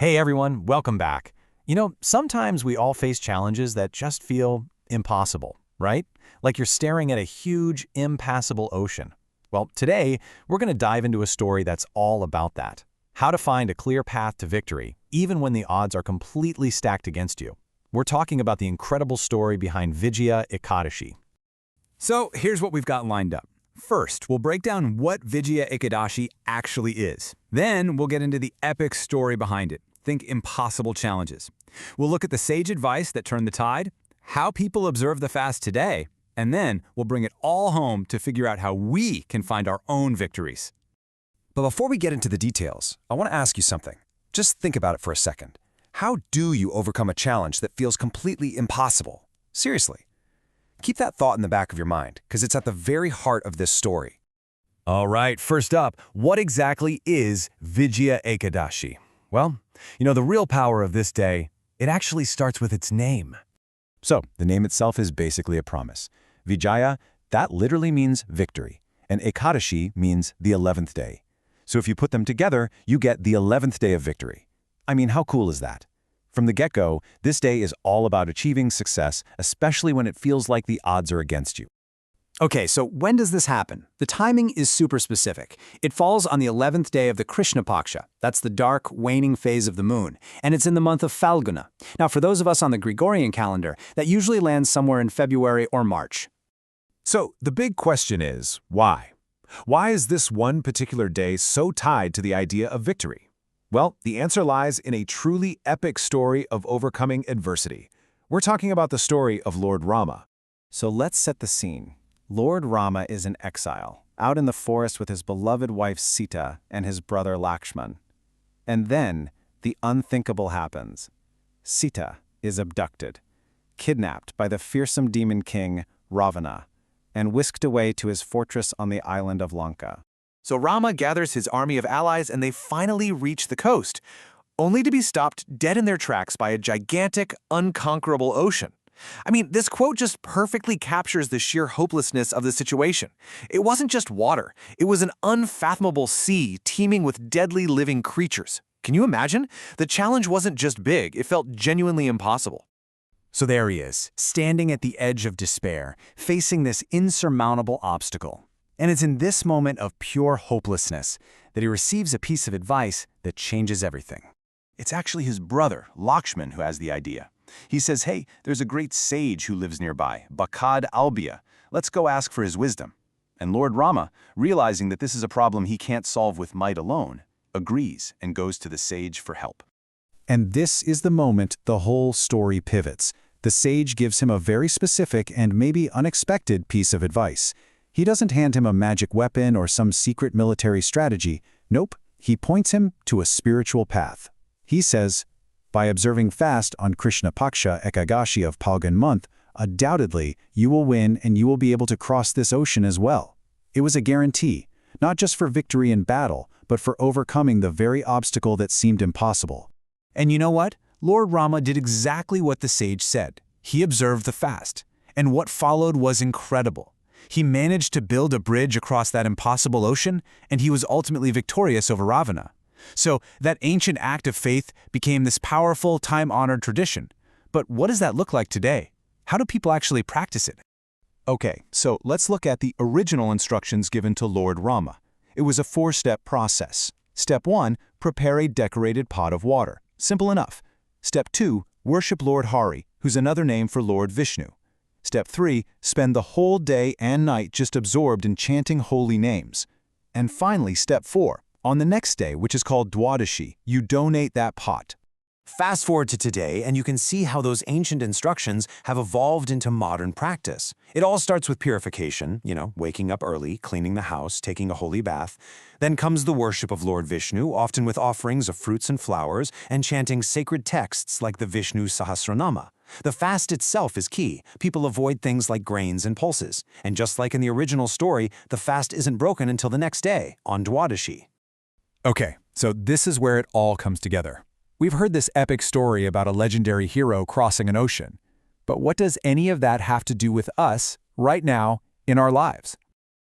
Hey everyone, welcome back. Sometimes we all face challenges that just feel impossible, right? Like you're staring at a huge, impassable ocean. Well, today, we're going to dive into a story that's all about that. How to find a clear path to victory, even when the odds are completely stacked against you. We're talking about the incredible story behind Vijaya Ekadashi. So here's what we've got lined up. First, we'll break down what Vijaya Ekadashi actually is. Then, we'll get into the epic story behind it. Think impossible challenges. We'll look at the sage advice that turned the tide, how people observe the fast today, and then we'll bring it all home to figure out how we can find our own victories. But before we get into the details, I want to ask you something. Just think about it for a second. How do you overcome a challenge that feels completely impossible? Seriously. Keep that thought in the back of your mind, because it's at the very heart of this story. All right, first up, what exactly is Vijaya Ekadashi? Well, the real power of this day, it actually starts with its name. So, the name itself is basically a promise. Vijaya, that literally means victory, and Ekadashi means the 11th day. So if you put them together, you get the 11th day of victory. I mean, how cool is that? From the get-go, this day is all about achieving success, especially when it feels like the odds are against you. Okay, so when does this happen? The timing is super specific. It falls on the 11th day of the Krishna Paksha. That's the dark, waning phase of the moon. And it's in the month of Phalguna. Now, for those of us on the Gregorian calendar, that usually lands somewhere in February or March. So, the big question is, why? Why is this one particular day so tied to the idea of victory? Well, the answer lies in a truly epic story of overcoming adversity. We're talking about the story of Lord Rama. So let's set the scene. Lord Rama is in exile, out in the forest with his beloved wife Sita and his brother Lakshman. And then, the unthinkable happens. Sita is abducted, kidnapped by the fearsome demon king Ravana, and whisked away to his fortress on the island of Lanka. So Rama gathers his army of allies and they finally reach the coast, only to be stopped dead in their tracks by a gigantic, unconquerable ocean. I mean, this quote just perfectly captures the sheer hopelessness of the situation. It wasn't just water, it was an unfathomable sea teeming with deadly living creatures. Can you imagine? The challenge wasn't just big, it felt genuinely impossible. So there he is, standing at the edge of despair, facing this insurmountable obstacle. And it's in this moment of pure hopelessness that he receives a piece of advice that changes everything. It's actually his brother, Lakshman, who has the idea. He says, hey, there's a great sage who lives nearby, Bakad Albia. Let's go ask for his wisdom. And Lord Rama, realizing that this is a problem he can't solve with might alone, agrees and goes to the sage for help. And this is the moment the whole story pivots. The sage gives him a very specific and maybe unexpected piece of advice. He doesn't hand him a magic weapon or some secret military strategy. Nope, he points him to a spiritual path. He says, by observing fast on Krishna Paksha Ekadashi of Phalguna month, undoubtedly you will win and you will be able to cross this ocean as well. It was a guarantee, not just for victory in battle, but for overcoming the very obstacle that seemed impossible. And you know what? Lord Rama did exactly what the sage said. He observed the fast. And what followed was incredible. He managed to build a bridge across that impossible ocean, and he was ultimately victorious over Ravana. So that ancient act of faith became this powerful, time-honored tradition. But what does that look like today? How do people actually practice it? Okay, so let's look at the original instructions given to Lord Rama. It was a 4-step process. Step 1, prepare a decorated pot of water. Simple enough. Step 2, worship Lord Hari, who's another name for Lord Vishnu. Step 3, spend the whole day and night just absorbed in chanting holy names. And finally, Step 4, on the next day, which is called Dwadashi, you donate that pot. Fast forward to today, and you can see how those ancient instructions have evolved into modern practice. It all starts with purification, waking up early, cleaning the house, taking a holy bath. Then comes the worship of Lord Vishnu, often with offerings of fruits and flowers, and chanting sacred texts like the Vishnu Sahasranama. The fast itself is key. People avoid things like grains and pulses. And just like in the original story, the fast isn't broken until the next day, on Dwadashi. Okay, so this is where it all comes together. We've heard this epic story about a legendary hero crossing an ocean. But what does any of that have to do with us, right now, in our lives?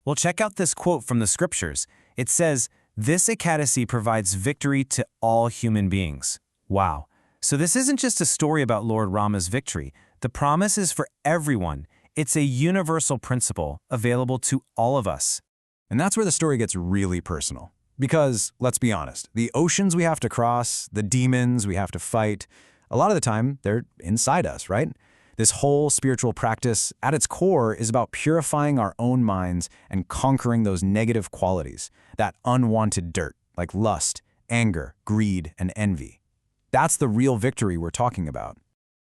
Well, check out this quote from the scriptures. It says, "This Ekadashi provides victory to all human beings." Wow. So this isn't just a story about Lord Rama's victory. The promise is for everyone. It's a universal principle available to all of us. And that's where the story gets really personal. Because, let's be honest, the oceans we have to cross, the demons we have to fight, a lot of the time, they're inside us, right? This whole spiritual practice, at its core, is about purifying our own minds and conquering those negative qualities, that unwanted dirt, like lust, anger, greed, and envy. That's the real victory we're talking about.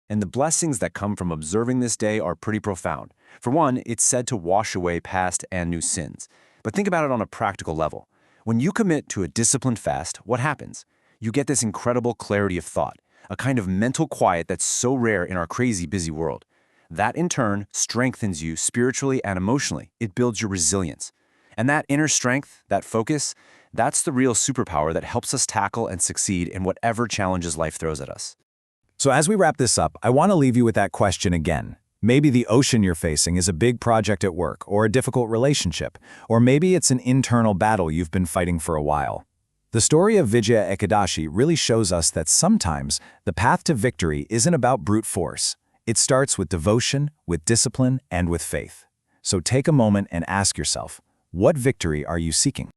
And the blessings that come from observing this day are pretty profound. For one, it's said to wash away past and new sins. But think about it on a practical level. When you commit to a disciplined fast, what happens? You get this incredible clarity of thought, a kind of mental quiet that's so rare in our crazy, busy world. That, in turn, strengthens you spiritually and emotionally. It builds your resilience. And that inner strength, that focus, that's the real superpower that helps us tackle and succeed in whatever challenges life throws at us. So as we wrap this up, I want to leave you with that question again. Maybe the ocean you're facing is a big project at work or a difficult relationship, or maybe it's an internal battle you've been fighting for a while. The story of Vijaya Ekadashi really shows us that sometimes the path to victory isn't about brute force. It starts with devotion, with discipline, and with faith. So take a moment and ask yourself, what victory are you seeking?